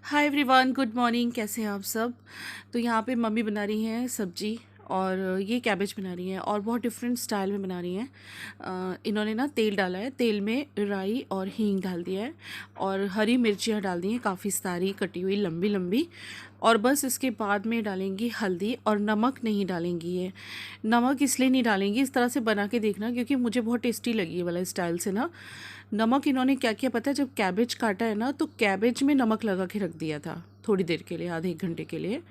Hi everyone, good morning. कैसे हैं आप सब। तो यहाँ पे मम्मी बना रही हैं सब्जी और ये कैबेज बना रही हैं और बहुत डिफरेंट स्टाइल में बना रही हैं। इन्होंने ना तेल डाला है, तेल में राई और हींग डाल दिया है और हरी मिर्चियाँ डाल दी हैं काफ़ी सारी कटी हुई लंबी लंबी। और बस इसके बाद में डालेंगी हल्दी और नमक नहीं डालेंगी। ये नमक इसलिए नहीं डालेंगी, इस तरह से बना के देखना क्योंकि मुझे बहुत टेस्टी लगी ये वाला स्टाइल से ना। नमक इन्होंने क्या किया पता है, जब कैबेज काटा है ना तो कैबेज में नमक लगा के रख दिया था थोड़ी देर के लिए, आधे एक घंटे के लिए।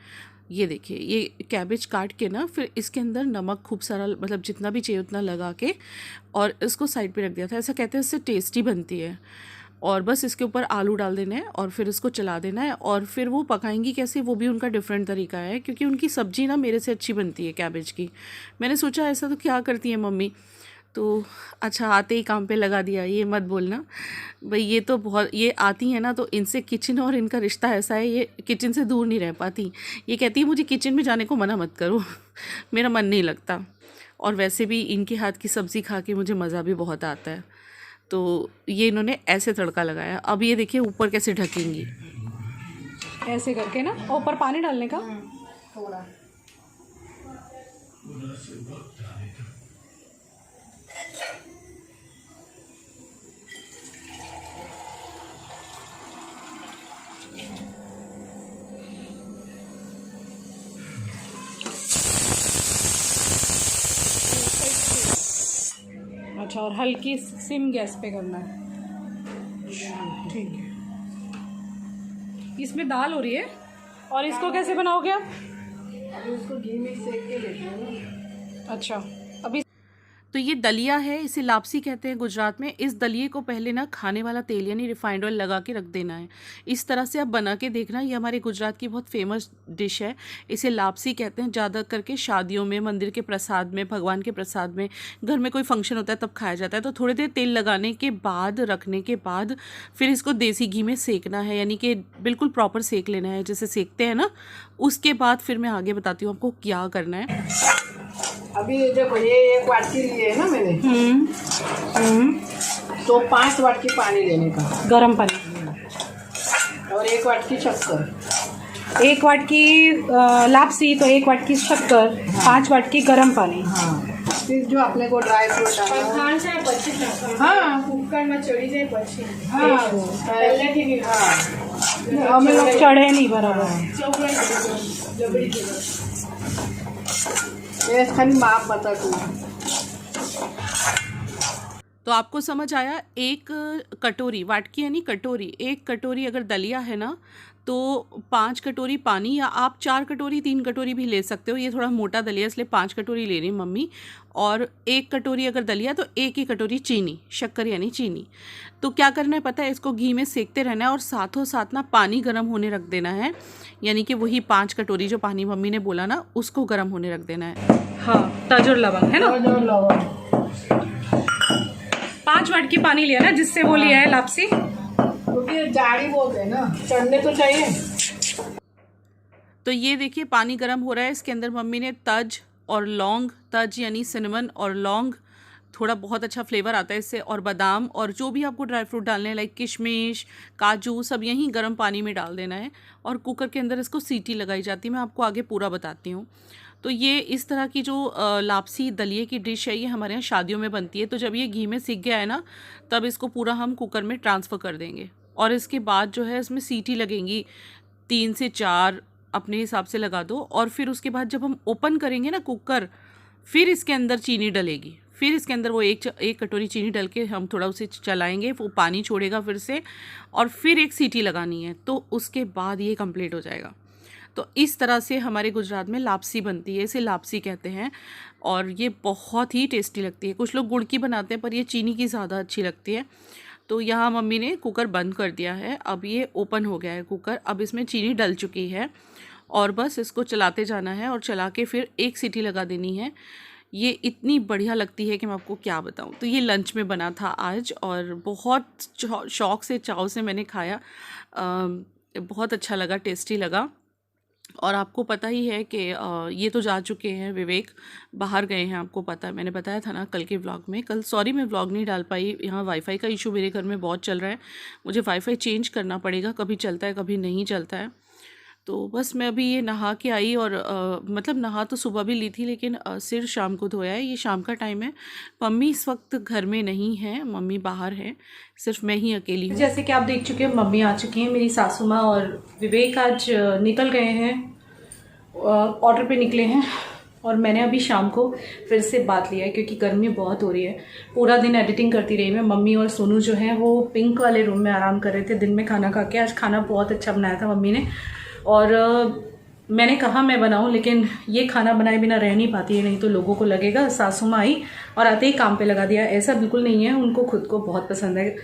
ये देखिए, ये कैबेज काट के ना फिर इसके अंदर नमक खूब सारा, मतलब जितना भी चाहिए उतना लगा के और इसको साइड पे रख दिया था। ऐसा कहते हैं इससे टेस्टी बनती है। और बस इसके ऊपर आलू डाल देना है और फिर इसको चला देना है और फिर वो पकाएंगी कैसे, वो भी उनका डिफरेंट तरीका है क्योंकि उनकी सब्ज़ी ना मेरे से अच्छी बनती है कैबेज की। मैंने सोचा ऐसा तो क्या करती है मम्मी, तो अच्छा आते ही काम पे लगा दिया। ये मत बोलना भाई, ये तो बहुत, ये आती है ना तो इनसे किचन और इनका रिश्ता ऐसा है, ये किचन से दूर नहीं रह पाती। ये कहती है मुझे किचन में जाने को मना मत करो मेरा मन नहीं लगता। और वैसे भी इनके हाथ की सब्ज़ी खा के मुझे मज़ा भी बहुत आता है। तो ये इन्होंने ऐसे तड़का लगाया। अब ये देखिए ऊपर कैसे ढकेंगी, ऐसे करके ना, ऊपर पानी डालने का थोड़ा। अच्छा, और हल्की सिम गैस पे करना है। ठीक है, इसमें दाल हो रही है और इसको कैसे बनाओगे आप? अभी उसको घी में सेक के लेते हैं ना। अच्छा, अभी तो ये दलिया है, इसे लापसी कहते हैं गुजरात में। इस दलिए को पहले ना खाने वाला तेल यानी रिफाइंड ऑयल लगा के रख देना है। इस तरह से आप बना के देखना, ये हमारे गुजरात की बहुत फेमस डिश है। इसे लापसी कहते हैं। ज़्यादा करके शादियों में, मंदिर के प्रसाद में, भगवान के प्रसाद में, घर में कोई फंक्शन होता है तब खाया जाता है। तो थोड़ी देर तेल लगाने के बाद, रखने के बाद फिर इसको देसी घी में सेकना है, यानी कि बिल्कुल प्रॉपर सेक लेना है जैसे सेकते हैं ना। उसके बाद फिर मैं आगे बताती हूँ आपको क्या करना है। अभी देखो, ये 1 वाटकी लिए है ना मैंने, तो 5 वाटकी पानी लेने का गरम पानी और 1 वाटकी शक्कर। 1 वाटकी लापसी तो 1 वाटकी शक्कर, 5 वाटकी गरम पानी। हाँ, फिर जो अपने को ड्राई फ्रूट डालना है। हाँ, कुकर में चढ़ी जाए पछी। हाँ, પહેલેથી બી हाँ, हमें लोग चढ़े नहीं बराबर। જબરી ये खाली माप बता तू। तो आपको समझ आया, एक कटोरी, वाटकी यानी कटोरी, एक कटोरी अगर दलिया है ना तो 5 कटोरी पानी, या आप 4 कटोरी 3 कटोरी भी ले सकते हो। ये थोड़ा मोटा दलिया इसलिए 5 कटोरी ले रही मम्मी। और 1 कटोरी अगर दलिया तो 1 ही कटोरी चीनी, शक्कर यानी चीनी। तो क्या करना है पता है, इसको घी में सेकते रहना है और साथों साथ ना पानी गर्म होने रख देना है। यानी कि वही 5 कटोरी जो पानी मम्मी ने बोला ना, उसको गर्म होने रख देना है। हाँ, तज और लवंग है ना। और जो लवंग, 5 वाटकी पानी लिया ना, जिससे वो लिया है लापसी। क्योंकि जाड़ी बोलते हैं ना, चढ़ने तो चाहिए। तो ये देखिए पानी गर्म हो रहा है, इसके अंदर मम्मी ने तज और लौंग, तज यानी सिनेमन और लौंग, थोड़ा बहुत अच्छा फ्लेवर आता है इससे, और बादाम और जो भी आपको ड्राई फ्रूट डालने हैं लाइक किशमिश, काजू, सब यहीं गर्म पानी में डाल देना है। और कुकर के अंदर इसको सीटी लगाई जाती है, मैं आपको आगे पूरा बताती हूँ। तो ये इस तरह की जो लापसी दलिए की डिश है, ये हमारे यहाँ शादियों में बनती है। तो जब ये घी में सीख गया है ना, तब इसको पूरा हम कुकर में ट्रांसफ़र कर देंगे। और इसके बाद जो है इसमें सीटी लगेंगी 3 से 4, अपने हिसाब से लगा दो। और फिर उसके बाद जब हम ओपन करेंगे ना कुकर, फिर इसके अंदर चीनी डलेगी। फिर इसके अंदर वो एक कटोरी चीनी डल के हम थोड़ा उसे चलाएंगे, वो पानी छोड़ेगा फिर से, और फिर एक सीटी लगानी है। तो उसके बाद ये कंप्लीट हो जाएगा। तो इस तरह से हमारे गुजरात में लापसी बनती है, इसे लापसी कहते हैं। और ये बहुत ही टेस्टी लगती है। कुछ लोग गुड़ की बनाते हैं पर ये चीनी की ज़्यादा अच्छी लगती है। तो यहाँ मम्मी ने कुकर बंद कर दिया है, अब ये ओपन हो गया है कुकर। अब इसमें चीनी डल चुकी है और बस इसको चलाते जाना है और चला के फिर एक सीटी लगा देनी है। ये इतनी बढ़िया लगती है कि मैं आपको क्या बताऊँ। तो ये लंच में बना था आज और बहुत शौक़ से, चाव से मैंने खाया। बहुत अच्छा लगा, टेस्टी लगा। और आपको पता ही है कि ये तो जा चुके हैं, विवेक बाहर गए हैं, आपको पता है, मैंने बताया था ना कल के व्लॉग में। कल सॉरी मैं व्लॉग नहीं डाल पाई, यहाँ वाईफाई का इशू मेरे घर में बहुत चल रहा है, मुझे वाईफाई चेंज करना पड़ेगा, कभी चलता है कभी नहीं चलता है। तो बस मैं अभी ये नहा के आई और मतलब नहा तो सुबह भी ली थी, लेकिन सिर शाम को धोया है। ये शाम का टाइम है, मम्मी इस वक्त घर में नहीं है, मम्मी बाहर है, सिर्फ मैं ही अकेली हूँ। जैसे कि आप देख चुके हैं मम्मी आ चुकी हैं, मेरी सासू माँ और विवेक आज निकल गए हैं, ऑर्डर पे निकले हैं। और मैंने अभी शाम को फिर से बात लिया है क्योंकि गर्मी बहुत हो रही है। पूरा दिन एडिटिंग करती रही मैं। मम्मी और सोनू जो हैं वो पिंक वाले रूम में आराम कर रहे थे दिन में खाना खा के। आज खाना बहुत अच्छा बनाया था मम्मी ने, और मैंने कहा मैं बनाऊं, लेकिन ये खाना बनाए बिना रह नहीं पाती है, नहीं तो लोगों को लगेगा सासू माँ आई और आते ही काम पे लगा दिया। ऐसा बिल्कुल नहीं है, उनको खुद को बहुत पसंद है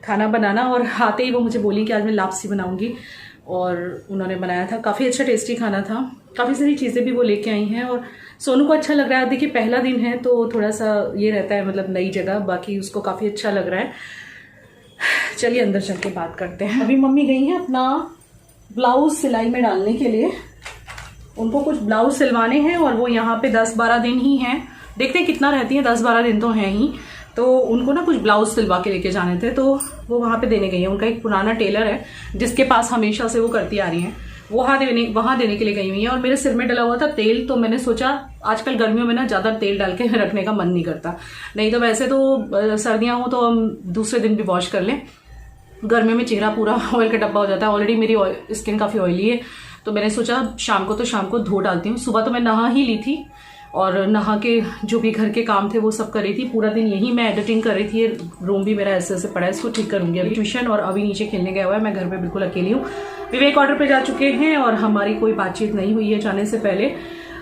खाना बनाना। और आते ही वो मुझे बोली कि आज मैं लापसी बनाऊंगी, और उन्होंने बनाया था, काफ़ी अच्छा टेस्टी खाना था। काफ़ी सारी चीज़ें भी वो लेके आई हैं और सोनू को अच्छा लग रहा है। देखिए पहला दिन है तो थोड़ा सा ये रहता है, मतलब नई जगह, बाकी उसको काफ़ी अच्छा लग रहा है। चलिए अंदर चल के बात करते हैं। अभी मम्मी गई हैं अपना ब्लाउज सिलाई में डालने के लिए, उनको कुछ ब्लाउज सिलवाने हैं और वो यहाँ पे 10-12 दिन ही हैं, देखते हैं कितना रहती है, 10-12 दिन तो हैं ही। तो उनको ना कुछ ब्लाउज सिलवा के लेके जाने थे, तो वो वहाँ पे देने गई हैं। उनका एक पुराना टेलर है जिसके पास हमेशा से वो करती आ रही हैं, वहाँ देने के लिए गई हुई है। और मेरे सिर में डला हुआ था तेल, तो मैंने सोचा आजकल गर्मियों में ना ज़्यादा तेल डाल के रखने का मन नहीं करता, नहीं तो वैसे तो सर्दियाँ हो तो हम दूसरे दिन भी वॉश कर लें, गर्मियों में चेहरा पूरा ऑयल का डब्बा हो जाता है। ऑलरेडी मेरी स्किन काफ़ी ऑयली है, तो मैंने सोचा शाम को धो डालती हूँ। सुबह तो मैं नहा ही ली थी और नहा के जो भी घर के काम थे वो सब कर रही थी। पूरा दिन यही मैं एडिटिंग कर रही थी। रूम भी मेरा ऐसे पड़ा है, इसको ठीक करूंगी अभी। ट्यूशन और अभी नीचे खेलने गया हुआ है, मैं घर पे बिल्कुल अकेली हूँ। विवेक ऑर्डर पे जा चुके हैं और हमारी कोई बातचीत नहीं हुई है जाने से पहले।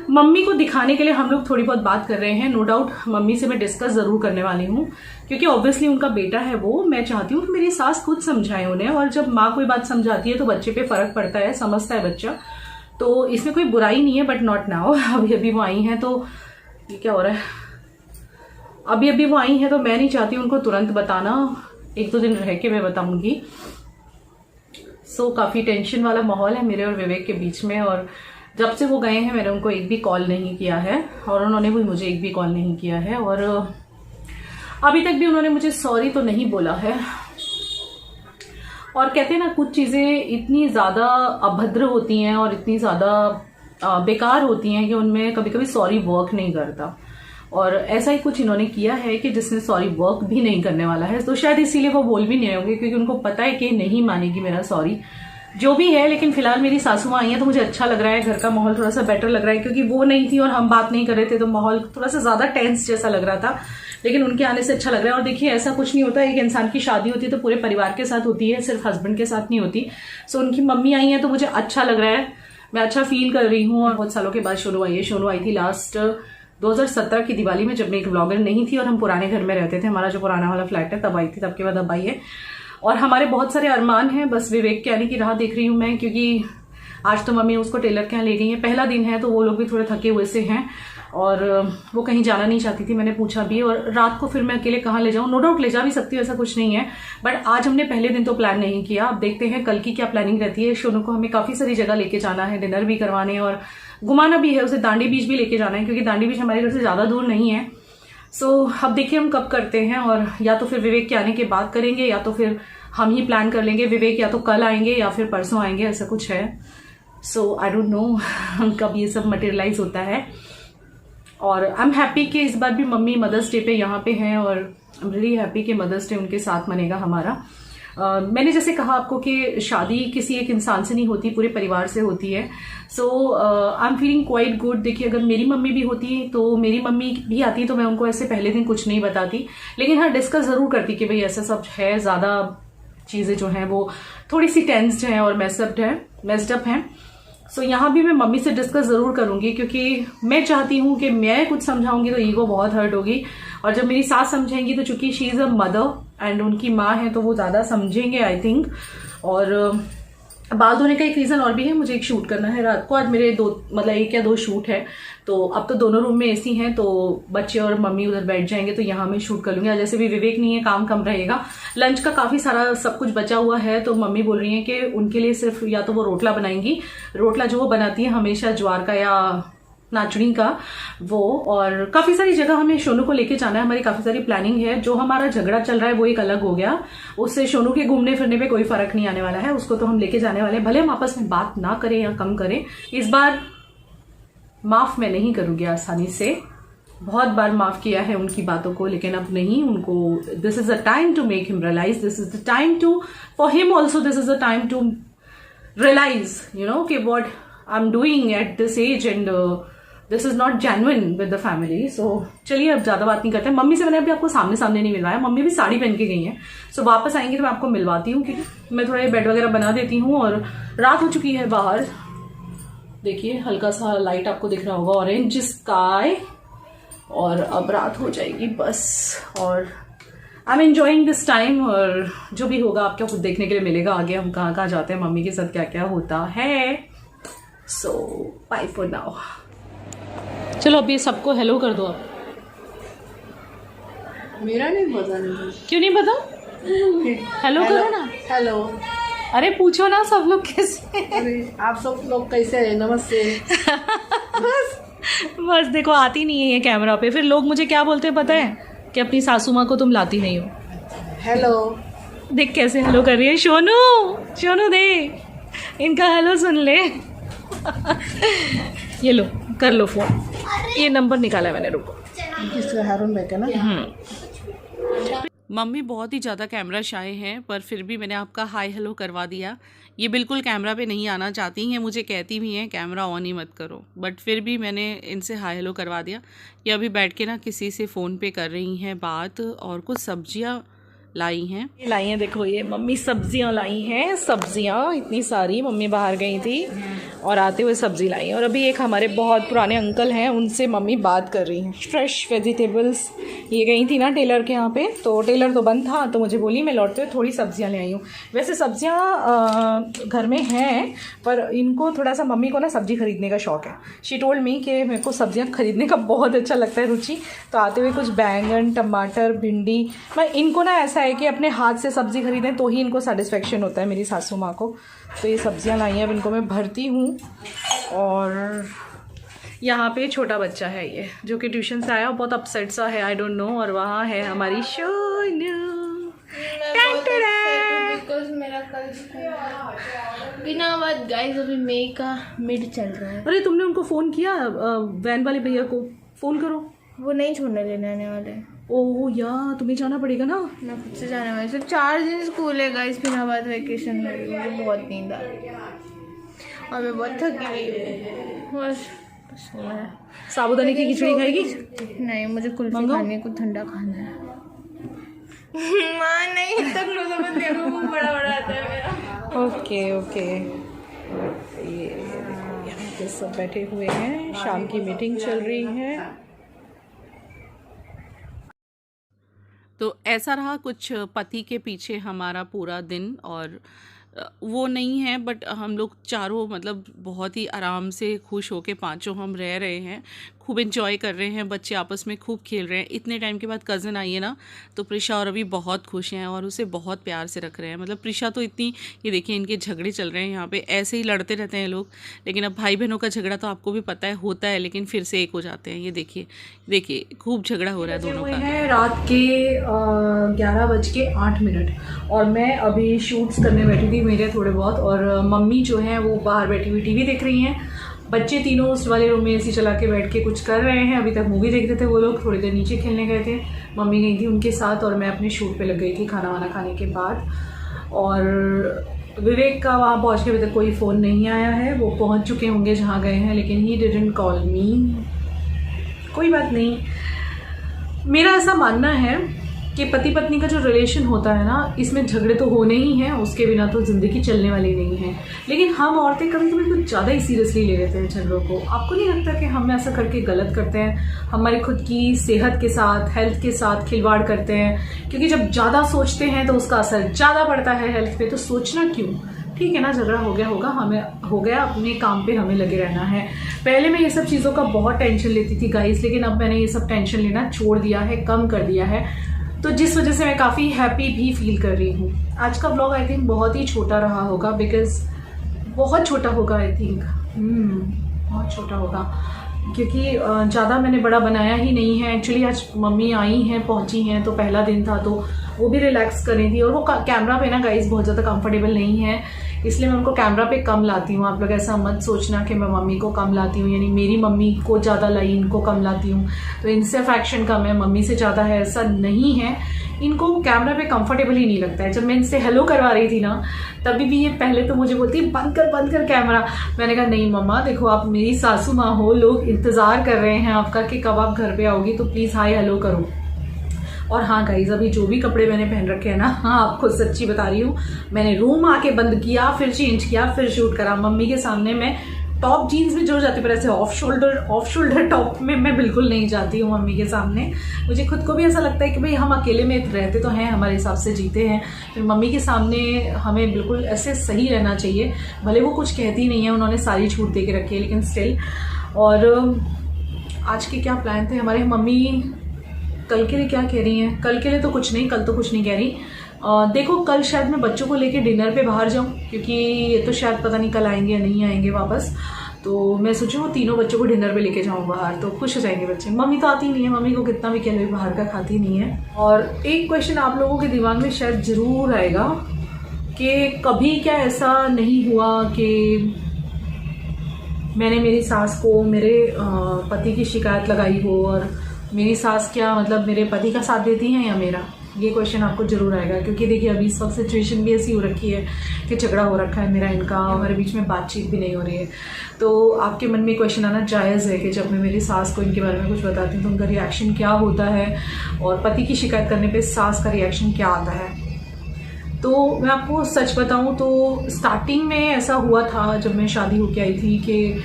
मम्मी को दिखाने के लिए हम लोग थोड़ी बहुत बात कर रहे हैं। नो डाउट मम्मी से मैं डिस्कस जरूर करने वाली हूँ, क्योंकि ऑब्वियसली उनका बेटा है वो। मैं चाहती हूँ कि मेरी सास खुद समझाए उन्हें, और जब माँ कोई बात समझाती है तो बच्चे पे फर्क पड़ता है, समझता है बच्चा, तो इसमें कोई बुराई नहीं है। बट नॉट नाउ, अभी वो आई हैं, तो ये क्या हो रहा है, अभी वो आई हैं, तो मैं नहीं चाहती उनको तुरंत बताना, 1-2 दिन रह के मैं बताऊंगी। सो काफी टेंशन वाला माहौल है मेरे और विवेक के बीच में। और जब से वो गए हैं मैंने उनको एक भी कॉल नहीं किया है, और उन्होंने भी मुझे एक भी कॉल नहीं किया है, और अभी तक भी उन्होंने मुझे सॉरी तो नहीं बोला है। और कहते हैं ना, कुछ चीजें इतनी ज्यादा अभद्र होती हैं और इतनी ज्यादा बेकार होती हैं कि उनमें कभी कभी सॉरी वर्क नहीं करता, और ऐसा ही कुछ इन्होंने किया है कि जिसने सॉरी वर्क भी नहीं करने वाला है। तो शायद इसीलिए वो बोल भी नहीं होंगे, क्योंकि उनको पता है कि नहीं मानेगी मेरा सॉरी, जो भी है। लेकिन फिलहाल मेरी सासू माँ आई है तो मुझे अच्छा लग रहा है, घर का माहौल थोड़ा सा बेटर लग रहा है, क्योंकि वो नहीं थी और हम बात नहीं कर रहे थे तो माहौल थोड़ा सा ज्यादा टेंस जैसा लग रहा था। लेकिन उनके आने से अच्छा लग रहा है। और देखिए ऐसा कुछ नहीं होता, एक इंसान की शादी होती है तो पूरे परिवार के साथ होती है, सिर्फ हस्बैंड के साथ नहीं होती। सो उनकी मम्मी आई है तो मुझे अच्छा लग रहा है, मैं अच्छा फील कर रही हूँ। और बहुत सालों के बाद शोनू आई है। शोनू आई थी लास्ट 2017 की दिवाली में, जब मैं एक ब्लॉगर नहीं थी और हम पुराने घर में रहते थे, हमारा जो पुराना वाला फ्लैट है, तब आई थी, तब के बाद अब आई है। और हमारे बहुत सारे अरमान हैं, बस विवेक के आने की राह देख रही हूँ मैं, क्योंकि आज तो मम्मी उसको टेलर के यहाँ ले गई है। पहला दिन है तो वो लोग भी थोड़े थके हुए से हैं, और वो कहीं जाना नहीं चाहती थी, मैंने पूछा भी। और रात को फिर मैं अकेले कहाँ ले जाऊँ, नो डाउट ले जा भी सकती हूँ, ऐसा कुछ नहीं है, बट आज हमने पहले दिन तो प्लान नहीं किया। अब देखते हैं कल की क्या प्लानिंग रहती है। शोनू को हमें काफी सारी जगह लेके जाना है, डिनर भी करवाने और घुमाना भी है, उसे दांडी बीच भी लेके जाना है, क्योंकि दांडी बीच हमारे घर से ज्यादा दूर नहीं है। सो अब देखिए हम कब करते हैं, और या तो फिर विवेक के आने के बाद करेंगे, या तो फिर हम ही प्लान कर लेंगे। विवेक या तो कल आएंगे या फिर परसों आएंगे, ऐसा कुछ है। सो आई डोंट नो कब ये सब मटेरियलाइज होता है। और आई एम हैप्पी कि इस बार भी मम्मी मदर्स डे पे यहाँ पे हैं, और आई एम रियली हैप्पी कि मदर्स डे उनके साथ मनेगा हमारा। मैंने जैसे कहा आपको कि शादी किसी एक इंसान से नहीं होती, पूरे परिवार से होती है। So I am feeling quite good. देखिए अगर मेरी मम्मी भी होती तो मेरी मम्मी भी आती तो मैं उनको ऐसे पहले दिन कुछ नहीं बताती, लेकिन हाँ डिस्कस जरूर करती कि भाई ऐसा सब है, ज्यादा चीजें जो हैं वो थोड़ी सी टेंस्ड हैं और मेस्ड अप हैं। सो यहाँ भी मैं मम्मी से डिस्कस जरूर करूंगी, क्योंकि मैं चाहती हूँ कि मैं कुछ समझाऊंगी तो ईगो बहुत हर्ट होगी, और जब मेरी सास समझेंगी तो चूंकि she is a mother and उनकी माँ है तो वो ज्यादा समझेंगे आई थिंक। और बाल धोने का एक रीज़न और भी है, मुझे एक शूट करना है रात को। आज मेरे एक या दो शूट है, तो अब तो दोनों रूम में एसी हैं, तो बच्चे और मम्मी उधर बैठ जाएंगे, तो यहाँ मैं शूट कर लूँगी। आज जैसे भी विवेक नहीं है, काम कम रहेगा। लंच का काफ़ी सारा सब कुछ बचा हुआ है, तो मम्मी बोल रही है कि उनके लिए सिर्फ या तो वो रोटला बनाएंगी, रोटला जो वो बनाती है हमेशा ज्वार का या नाचनी का वो, और काफ़ी सारी जगह हमें शोनू को लेके जाना है, हमारी काफ़ी सारी प्लानिंग है। जो हमारा झगड़ा चल रहा है वो एक अलग हो गया, उससे शोनू के घूमने फिरने पे कोई फर्क नहीं आने वाला है, उसको तो हम लेके जाने वाले हैं। भले हम आपस में बात ना करें या कम करें, इस बार माफ मैं नहीं करूंगी आसानी से। बहुत बार माफ किया है उनकी बातों को, लेकिन अब नहीं। उनको this is a time to make him realise, this is the time to for him also, this is the time to realise कि what I am doing at this age and this is not genuine with the family. So चलिए अब ज्यादा बात नहीं करते। Mummy से मैंने अभी आपको सामने सामने नहीं मिलवाया, मम्मी भी साड़ी पहन के गई हैं। सो वापस आएंगी तो मैं आपको मिलवाती हूँ, क्योंकि मैं थोड़ा बेड वगैरह बना देती हूँ। और रात हो चुकी है बाहर, देखिए हल्का सा लाइट आपको दिख रहा होगा, ऑरेंज स्काई, और अब रात हो जाएगी बस। और I am enjoying this time, और जो भी होगा आपको खुद देखने के लिए मिलेगा आगे हम कहाँ कहाँ जाते हैं, मम्मी के साथ क्या क्या होता है। सो बाय फॉर नाउ। चलो अब ये सबको हेलो कर दो आप। मेरा नहीं पता। नहीं क्यों नहीं पता? हेलो करो ना। हेलो। अरे पूछो ना सब लोग कैसे। अरे आप सब लोग कैसे हैं? नमस्ते। बस देखो आती नहीं है ये कैमरा पे, फिर लोग मुझे क्या बोलते हैं पता है, कि अपनी सासू माँ को तुम लाती नहीं हो। हेलो। देख कैसे हेलो कर रही है शोनू, शोनू देख इनका हेलो सुन ले। ये लो कर लो फोन, ये नंबर निकाला मैंने, रुको। किसका? हारून भाई का ना। मम्मी बहुत ही ज़्यादा कैमरा शाय हैं, पर फिर भी मैंने आपका हाय हेलो करवा दिया। ये बिल्कुल कैमरा पे नहीं आना चाहती हैं, मुझे कहती भी हैं कैमरा ऑन ही मत करो, बट फिर भी मैंने इनसे हाय हेलो करवा दिया। ये अभी बैठ के ना किसी से फ़ोन पे कर रही हैं बात, और कुछ सब्जियां लाई हैं देखो, ये मम्मी सब्जियां लाई हैं, सब्जियां इतनी सारी। मम्मी बाहर गई थी और आते हुए सब्जी लाई। और अभी एक हमारे बहुत पुराने अंकल हैं, उनसे मम्मी बात कर रही हैं। फ्रेश वेजिटेबल्स, ये गई थी ना टेलर के यहाँ पे, तो टेलर तो बंद था, तो मुझे बोली मैं लौटते हुए थोड़ी सब्जियां ले आई हूँ। वैसे सब्जियां घर में हैं, पर इनको थोड़ा सा मम्मी को ना सब्जी खरीदने का शौक है। शी टोल्ड मी कि मेरे को सब्जियां खरीदने का बहुत अच्छा लगता है, रुचि। तो आते हुए कुछ बैंगन, टमाटर, भिंडी, मैं इनको ना ऐसा है कि अपने हाथ से सब्जी खरीदें तो ही इनको सेटिस्फेक्शन होता है, मेरी सासू माँ को। तो ये सब्जियां लाई हैं, अब इनको मैं भरती हूँ। और यहाँ पे छोटा बच्चा है ये, जो कि ट्यूशन से आया और बहुत अपसेट सा है, आई डोंट नो। और वहाँ है हमारी शोनू, बिकॉज मेरा कल बिना बात गाइस अभी मई का मिड चल रहा है। अरे तुमने उनको फ़ोन किया? वैन वाले भैया को फ़ोन करो, वो नहीं छोड़ने लेने आने वाले। ओह यार तुम्हें जाना पड़ेगा ना। मैं खुद से जाने वाली, सिर्फ 4 दिन स्कूल है गाइस, बिना बात वेकेशन में। मुझे बहुत नींद आ रही है और मैं बहुत थकी हुई हूँ, बस सोना है। साबूदाने की खिचड़ी खाएगी? नहीं, मुझे कुल्फी खानी है, कुछ ठंडा खाना है। माँ नहीं, तक लो तो मत देखो, मुँह बड़ा बड़ा आता है मेरा। Okay okay. ये यहाँ पे सब बैठे हुए हैं, शाम की मीटिंग चल रही है। तो ऐसा रहा कुछ पति के पीछे हमारा पूरा दिन। और वो नहीं है, बट हम लोग चारों मतलब बहुत ही आराम से खुश होके पांचों हम रह रहे हैं, खूब एंजॉय कर रहे हैं। बच्चे आपस में खूब खेल रहे हैं। इतने टाइम के बाद कज़न आई है ना, तो प्रिशा और अभी बहुत खुश हैं और उसे बहुत प्यार से रख रहे हैं। मतलब प्रिशा तो इतनी, ये देखिए इनके झगड़े चल रहे हैं यहाँ पे, ऐसे ही लड़ते रहते हैं लोग। लेकिन अब भाई बहनों का झगड़ा तो आपको भी पता है होता है, लेकिन फिर से एक हो जाते हैं। ये देखिए खूब झगड़ा हो रहा है दोनों का। है रात के 11:08 और मैं अभी शूट्स करने बैठी थी मेरे थोड़े बहुत, और मम्मी जो है वो बाहर बैठी हुई टीवी देख रही हैं। बच्चे तीनों उस वाले रूम में एसी चला के बैठ के कुछ कर रहे हैं। अभी तक मूवी देख रहे थे वो लोग, थोड़ी देर नीचे खेलने गए थे, मम्मी गई थी उनके साथ, और मैं अपने शूट पे लग गई थी खाना वाना खाने के बाद। और विवेक का वहाँ पहुँच के अभी तक कोई फ़ोन नहीं आया है, वो पहुँच चुके होंगे जहाँ गए हैं, लेकिन ही डिडंट कॉल मी। कोई बात नहीं, मेरा ऐसा मानना है कि पति पत्नी का जो रिलेशन होता है ना, इसमें झगड़े तो होने ही हैं, उसके बिना तो ज़िंदगी चलने वाली नहीं है। लेकिन हम औरतें कभी कभी कुछ ज़्यादा ही सीरियसली ले लेते हैं झगड़ों को। आपको नहीं लगता कि हम ऐसा करके गलत करते हैं? हमारी खुद की सेहत के साथ, हेल्थ के साथ खिलवाड़ करते हैं, क्योंकि जब ज़्यादा सोचते हैं तो उसका असर ज़्यादा पड़ता है हेल्थ पे। तो सोचना क्यों? ठीक है ना, झगड़ा हो गया होगा, हमें हो गया, अपने काम पे हमें लगे रहना है। पहले मैं ये सब चीज़ों का बहुत टेंशन लेती थी गाइस, लेकिन अब मैंने ये सब टेंशन लेना छोड़ दिया है, कम कर दिया है, तो जिस वजह से मैं काफ़ी हैप्पी भी फील कर रही हूँ। आज का व्लॉग आई थिंक बहुत ही छोटा रहा होगा, बिकॉज बहुत छोटा होगा आई थिंक, बहुत छोटा होगा, क्योंकि ज़्यादा मैंने बड़ा बनाया ही नहीं है। एक्चुअली आज मम्मी आई हैं, पहुंची हैं, तो पहला दिन था तो वो भी रिलैक्स कर रही थी, और वो कैमरा पे ना गाइस बहुत ज़्यादा कंफर्टेबल नहीं है, इसलिए मैं उनको कैमरा पे कम लाती हूँ। आप लोग ऐसा मत सोचना कि मैं मम्मी को कम लाती हूँ, यानी मेरी मम्मी को ज़्यादा लाई, इनको कम लाती हूँ, तो इनसे अफेक्शन कम है, मम्मी से ज़्यादा है, ऐसा नहीं है। इनको कैमरा पे कंफर्टेबल ही नहीं लगता है। जब मैं इनसे हेलो करवा रही थी ना, तभी भी ये पहले तो मुझे बोलती बंद कर कैमरा। मैंने कहा नहीं मम्मा, देखो आप मेरी सासू माँ हो, लोग इंतज़ार कर रहे हैं आपका कि कब आप घर पे आओगी, तो प्लीज़ हाय हेलो करो। और हाँ गाइज, अभी जो भी कपड़े मैंने पहन रखे हैं ना, हाँ आपको सच्ची बता रही हूँ, मैंने रूम आके बंद किया, फिर चेंज किया, फिर शूट करा। मम्मी के सामने मैं टॉप जीन्स में जरूर जाती हूँ, पर ऐसे ऑफ शोल्डर टॉप में मैं बिल्कुल नहीं जाती हूँ मम्मी के सामने। मुझे खुद को भी ऐसा लगता है कि भाई हम अकेले में रहते तो हैं, हमारे हिसाब से जीते हैं, फिर मम्मी के सामने हमें बिल्कुल ऐसे सही रहना चाहिए। भले वो कुछ कहती नहीं है, उन्होंने सारी छूट दे के रखी है, लेकिन स्टिल। और आज के क्या प्लान थे हमारे, मम्मी कल के लिए क्या कह रही हैं? कल के लिए तो कुछ नहीं, कल तो कुछ नहीं कह रही। देखो कल शायद मैं बच्चों को लेके डिनर पे बाहर जाऊं, क्योंकि ये तो शायद पता नहीं कल आएंगे या नहीं आएंगे वापस, तो मैं सोचूं वो तीनों बच्चों को डिनर पे लेके जाऊं बाहर, तो खुश हो जाएंगे बच्चे। मम्मी तो आती नहीं है, मम्मी को कितना भी कह लो बाहर का खाती नहीं है। और एक क्वेश्चन आप लोगों के दिमाग में शायद ज़रूर आएगा कि कभी क्या ऐसा नहीं हुआ कि मैंने मेरी सास को मेरे पति की शिकायत लगाई हो, और मेरी सास क्या मतलब मेरे पति का साथ देती हैं या मेरा? ये क्वेश्चन आपको जरूर आएगा, क्योंकि देखिए अभी इस वक्त सिचुएशन भी ऐसी हो रखी है कि झगड़ा हो रखा है मेरा इनका, हमारे बीच में बातचीत भी नहीं हो रही है। तो आपके मन में क्वेश्चन आना जायज़ है कि जब मैं मेरी सास को इनके बारे में कुछ बताती हूँ तो उनका रिएक्शन क्या होता है, और पति की शिकायत करने पर सास का रिएक्शन क्या आता है। तो मैं आपको सच बताऊँ तो स्टार्टिंग में ऐसा हुआ था जब मैं शादी होके आई थी, कि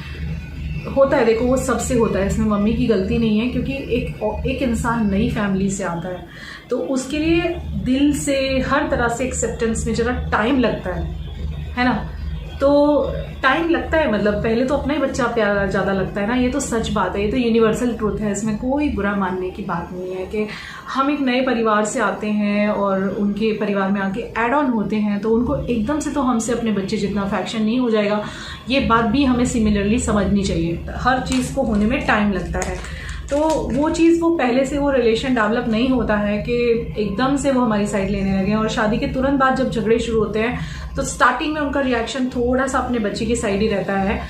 होता है, देखो वो सबसे होता है, इसमें मम्मी की गलती नहीं है, क्योंकि एक इंसान नई फैमिली से आता है, तो उसके लिए दिल से हर तरह से एक्सेप्टेंस में ज़रा टाइम लगता है ना। तो टाइम लगता है, मतलब पहले तो अपना ही बच्चा प्यारा ज़्यादा लगता है ना, ये तो सच बात है, ये तो यूनिवर्सल ट्रूथ है, इसमें कोई बुरा मानने की बात नहीं है कि हम एक नए परिवार से आते हैं और उनके परिवार में आके ऐड ऑन होते हैं, तो उनको एकदम से तो हमसे अपने बच्चे जितना अफेक्शन नहीं हो जाएगा। ये बात भी हमें सिमिलरली समझनी चाहिए, हर चीज़ को होने में टाइम लगता है। तो वो चीज़, वो पहले से वो रिलेशन डेवलप नहीं होता है कि एकदम से वो हमारी साइड लेने लगे, और शादी के तुरंत बाद जब झगड़े शुरू होते हैं तो स्टार्टिंग में उनका रिएक्शन थोड़ा सा अपने बच्चे की साइड ही रहता है,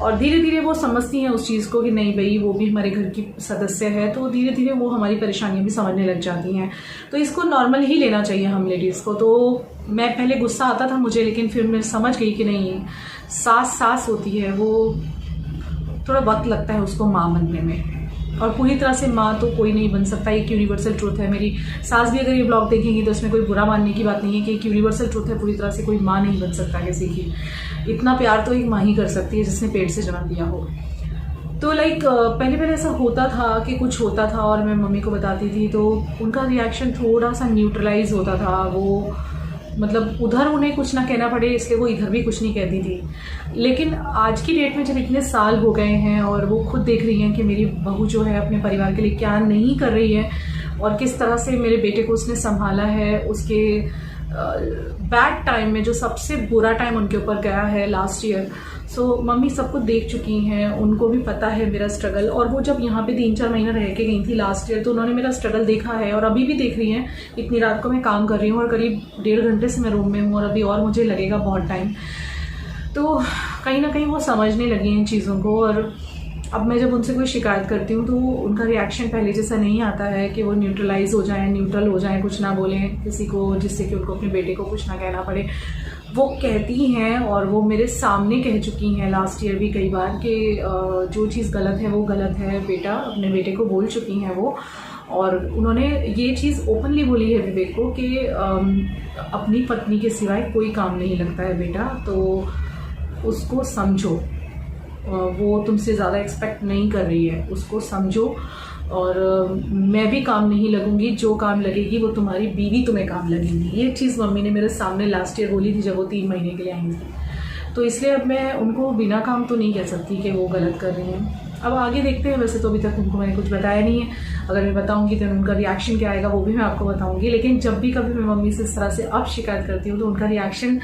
और धीरे धीरे वो समझती हैं उस चीज़ को कि नहीं भाई वो भी हमारे घर की सदस्य है, तो धीरे धीरे वो हमारी परेशानियां भी समझने लग जाती हैं। तो इसको नॉर्मल ही लेना चाहिए हम लेडीज़ को। तो मैं पहले गुस्सा आता था मुझे, लेकिन फिर मैं समझ गई कि नहीं, सास होती है, वो थोड़ा वक्त लगता है उसको माँ बनने में, और पूरी तरह से माँ तो कोई नहीं बन सकता, एक यूनिवर्सल ट्रूथ है। मेरी सास भी अगर ये ब्लॉग देखेंगी तो इसमें कोई बुरा मानने की बात नहीं है कि एक यूनिवर्सल ट्रूथ है, पूरी तरह से कोई माँ नहीं बन सकता किसी की। इतना प्यार तो एक माँ ही कर सकती है जिसने पेट से जन्म दिया हो। तो लाइक पहले ऐसा होता था कि कुछ होता था और मैं मम्मी को बताती थी, तो उनका रिएक्शन थोड़ा सा न्यूट्रलाइज होता था, वो मतलब उधर उन्हें कुछ ना कहना पड़े इसलिए वो इधर भी कुछ नहीं कहती थी। लेकिन आज की डेट में जब इतने साल हो गए हैं और वो खुद देख रही हैं कि मेरी बहू जो है अपने परिवार के लिए क्या नहीं कर रही है, और किस तरह से मेरे बेटे को उसने संभाला है, उसके बैड टाइम में जो सबसे बुरा टाइम उनके ऊपर गया है लास्ट ईयर, सो मम्मी सब कुछ देख चुकी हैं, उनको भी पता है मेरा स्ट्रगल। और वो जब यहाँ पे 3-4 महीना रह के गई थी लास्ट ईयर, तो उन्होंने मेरा स्ट्रगल देखा है और अभी भी देख रही हैं। इतनी रात को मैं काम कर रही हूँ और करीब 1.5 घंटे से मैं रूम में हूँ, और अभी और मुझे लगेगा बहुत टाइम। तो कहीं ना कहीं वो समझने लगी हैं इन चीज़ों को। और अब मैं जब उनसे कोई शिकायत करती हूँ तो उनका रिएक्शन पहले जैसा नहीं आता है कि वो न्यूट्रलाइज हो जाएं, न्यूट्रल हो जाएं, कुछ ना बोलें किसी को, जिससे कि उनको अपने बेटे को कुछ ना कहना पड़े। वो कहती हैं, और वो मेरे सामने कह चुकी हैं लास्ट ईयर भी कई बार कि जो चीज़ गलत है वो गलत है बेटा, अपने बेटे को बोल चुकी हैं वो। और उन्होंने ये चीज़ ओपनली बोली है विवेक को कि अपनी पत्नी के सिवाय कोई काम नहीं लगता है बेटा, तो उसको समझो, वो तुमसे ज़्यादा एक्सपेक्ट नहीं कर रही है, उसको समझो। और मैं भी काम नहीं लगूंगी, जो काम लगेगी वो तुम्हारी बीवी तुम्हें काम लगेगी। ये चीज़ मम्मी ने मेरे सामने लास्ट ईयर बोली थी जब वो 3 महीने के लिए आई थी। तो इसलिए अब मैं उनको बिना काम तो नहीं कह सकती कि वो गलत कर रही हैं। अब आगे देखते हैं, वैसे तो अभी तक उनको मैंने कुछ बताया नहीं है, अगर मैं बताऊंगी तो उनका रिएक्शन क्या आएगा वो भी मैं आपको बताऊंगी। लेकिन जब भी कभी मैं मम्मी से इस तरह से अब शिकायत करती हूँ तो उनका रिएक्शन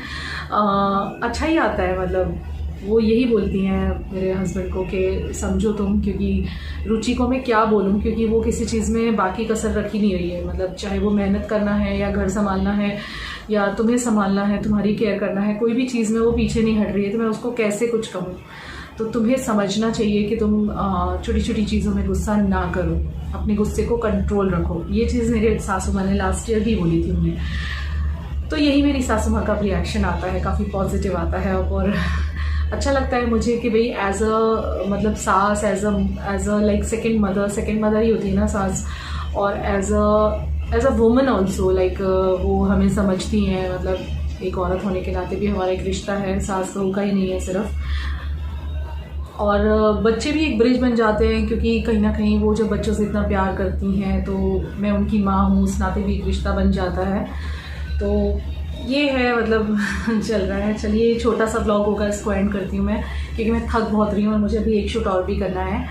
अच्छा ही आता है। मतलब वो यही बोलती हैं मेरे हस्बैंड को कि समझो तुम, क्योंकि रुचि को मैं क्या बोलूँ, क्योंकि वो किसी चीज़ में बाकी कसर रख ही नहीं रही है। मतलब चाहे वो मेहनत करना है या घर संभालना है या तुम्हें संभालना है, तुम्हारी केयर करना है, कोई भी चीज़ में वो पीछे नहीं हट रही है। तो मैं उसको कैसे कुछ कहूँ। तो तुम्हें समझना चाहिए कि तुम छोटी छोटी चीज़ों में गुस्सा ना करो, अपने गुस्से को कंट्रोल रखो। ये चीज़ मेरे सासू माँ ने लास्ट ईयर भी बोली थी उन्हें। तो यही मेरी सासू माँ का रिएक्शन आता है, काफ़ी पॉजिटिव आता है। और अच्छा लगता है मुझे कि भाई एज अ मतलब सास, as a like second mother ही होती है ना सास, और as a woman also like वो हमें समझती हैं। मतलब एक औरत होने के नाते भी हमारा एक रिश्ता है, सास बहू का ही नहीं है सिर्फ। और बच्चे भी एक ब्रिज बन जाते हैं, क्योंकि कहीं ना कहीं वो जब बच्चों से इतना प्यार करती हैं तो मैं उनकी माँ हूँ, उस नाते भी एक रिश्ता बन जाता है। तो ये है मतलब चल रहा है। चलिए छोटा सा व्लॉग होगा, इसको एंड करती हूँ मैं, क्योंकि मैं थक बहुत रही हूँ और मुझे अभी एक शूट और भी करना है।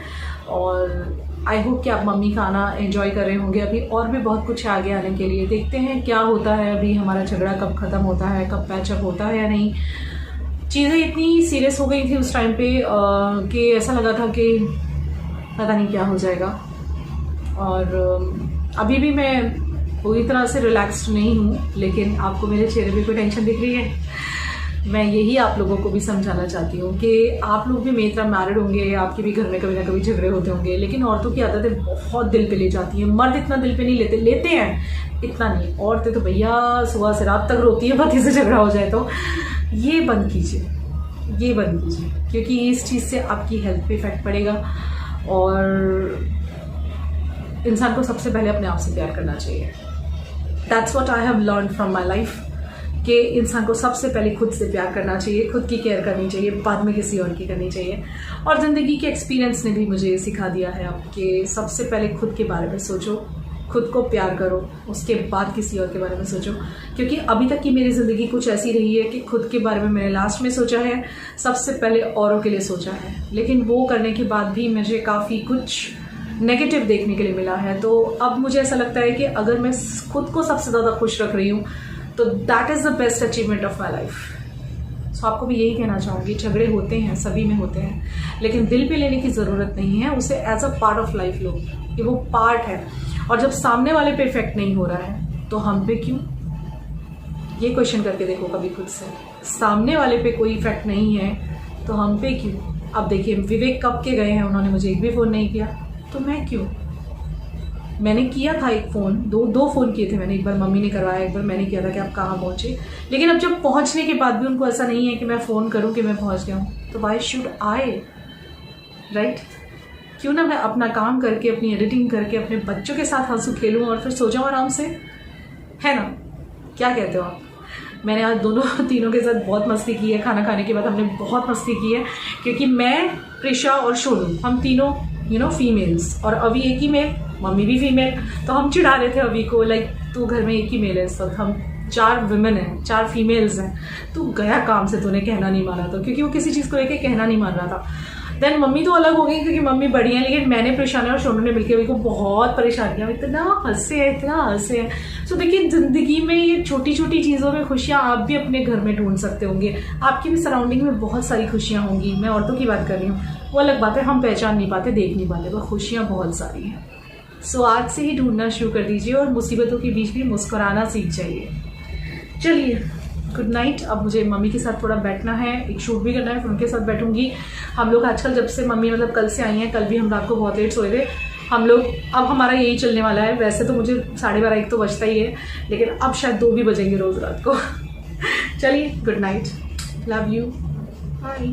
और आई होप कि आप मम्मी का आना एंजॉय कर रहे होंगे। अभी और भी बहुत कुछ है आगे आने के लिए, देखते हैं क्या होता है। अभी हमारा झगड़ा कब ख़त्म होता है, कब पैचअप होता है या नहीं। चीज़ें इतनी सीरियस हो गई थी उस टाइम पे कि ऐसा लगा था कि पता नहीं क्या हो जाएगा। और अभी भी मैं पूरी तरह से रिलैक्स्ड नहीं हूँ, लेकिन आपको मेरे चेहरे पे कोई टेंशन दिख रही है। मैं यही आप लोगों को भी समझाना चाहती हूँ कि आप लोग भी मेरी तरह मैरिड होंगे, आपके भी घर में कभी ना कभी झगड़े होते होंगे, लेकिन औरतों की आदतें बहुत दिल पे ले जाती हैं। मर्द इतना दिल पे नहीं लेते हैं इतना नहीं। औरतें तो भैया सुबह से रात तक रोती है पति से झगड़ा हो जाए। तो ये बंद कीजिए, क्योंकि इस चीज़ से आपकी हेल्थ पे इफेक्ट पड़ेगा। और इंसान को सबसे पहले अपने आप से प्यार करना चाहिए। That's what I have learn from my life, कि इंसान को सबसे पहले खुद से प्यार करना चाहिए, खुद की केयर करनी चाहिए, बाद में किसी और की करनी चाहिए। और ज़िंदगी के एक्सपीरियंस ने भी मुझे सिखा दिया है अब कि सबसे पहले खुद के बारे में सोचो, खुद को प्यार करो, उसके बाद किसी और के बारे में सोचो। क्योंकि अभी तक की मेरी ज़िंदगी कुछ ऐसी रही है कि खुद के बारे में मैंने लास्ट में सोचा है, सबसे पहले औरों के लिए सोचा है। लेकिन वो करने के बाद भी मुझे काफ़ी कुछ नेगेटिव देखने के लिए मिला है। तो अब मुझे ऐसा लगता है कि अगर मैं खुद को सबसे ज़्यादा खुश रख रही हूँ तो that is the best achievement of my life. So आपको भी यही कहना चाहूँगी, झगड़े होते हैं, सभी में होते हैं, लेकिन दिल पे लेने की ज़रूरत नहीं है। उसे as a part of life लो कि वो पार्ट है। और जब सामने वाले पे इफेक्ट नहीं हो रहा है तो हम पे क्यों, ये क्वेश्चन करके देखो कभी खुद से। सामने वाले पे कोई इफेक्ट नहीं है तो हम पे क्यों। अब देखिए विवेक कब के गए हैं, उन्होंने मुझे एक भी फ़ोन नहीं किया, तो मैं क्यों। मैंने किया था एक फ़ोन, दो फ़ोन किए थे मैंने, एक बार मम्मी ने करवाया, एक बार मैंने किया था कि आप कहाँ पहुँचे। लेकिन अब जब पहुँचने के बाद भी उनको ऐसा नहीं है कि मैं फ़ोन करूँ कि मैं पहुँच गया हूँ, तो वाई शुड आई, राइट। क्यों ना मैं अपना काम करके, अपनी एडिटिंग करके, अपने बच्चों के साथ हंसू खेलूँ और फिर सो जाऊँ आराम से, है ना। क्या कहते हो आप। मैंने आज तीनों के साथ बहुत मस्ती की है। खाना खाने के बाद हमने बहुत मस्ती की है, क्योंकि मैं, प्रिशा और शोनू, हम तीनों फीमेल्स, और अभी एक ही मेल, मम्मी भी फीमेल। तो हम चिढ़ा रहे थे अभी को, लाइक तू घर में एक ही मेल है इस वक्त, हम 4 विमेन हैं, 4 फीमेल्स हैं, तू गया काम से, तूने कहना नहीं माना था, क्योंकि वो किसी चीज़ को लेके कहना नहीं मान रहा था। देन मम्मी तो अलग हो गई क्योंकि मम्मी बड़ी हैं, लेकिन मैंने, परेशान और शोनू ने मिलकर अभी को बहुत परेशान किया। इतना हंसे हैं। सो देखिए ज़िंदगी में ये छोटी छोटी चीज़ों में खुशियाँ आप भी अपने घर में ढूंढ सकते होंगे। आपकी भी सराउंडिंग में बहुत सारी खुशियाँ होंगी। मैं औरतों की बात कर रही हूँ, वो अलग बात है, हम पहचान नहीं पाते, देख नहीं पाते, पर खुशियाँ बहुत सारी हैं। सो आज से ही ढूंढना शुरू कर दीजिए और मुसीबतों के बीच भी मुस्कुराना सीख जाइए। चलिए गुड नाइट। अब मुझे मम्मी के साथ थोड़ा बैठना है, एक शूट भी करना है, फिर उनके साथ बैठूंगी। हम लोग आजकल जब से मम्मी मतलब कल से आई हैं, कल भी हम रात को बहुत लेट सोए थे हम लोग। अब हमारा यही चलने वाला है। वैसे तो मुझे 12:30-1 तो बजता ही है, लेकिन अब शायद 2 भी बजेंगे रोज़ रात को। चलिए good night, love you, bye.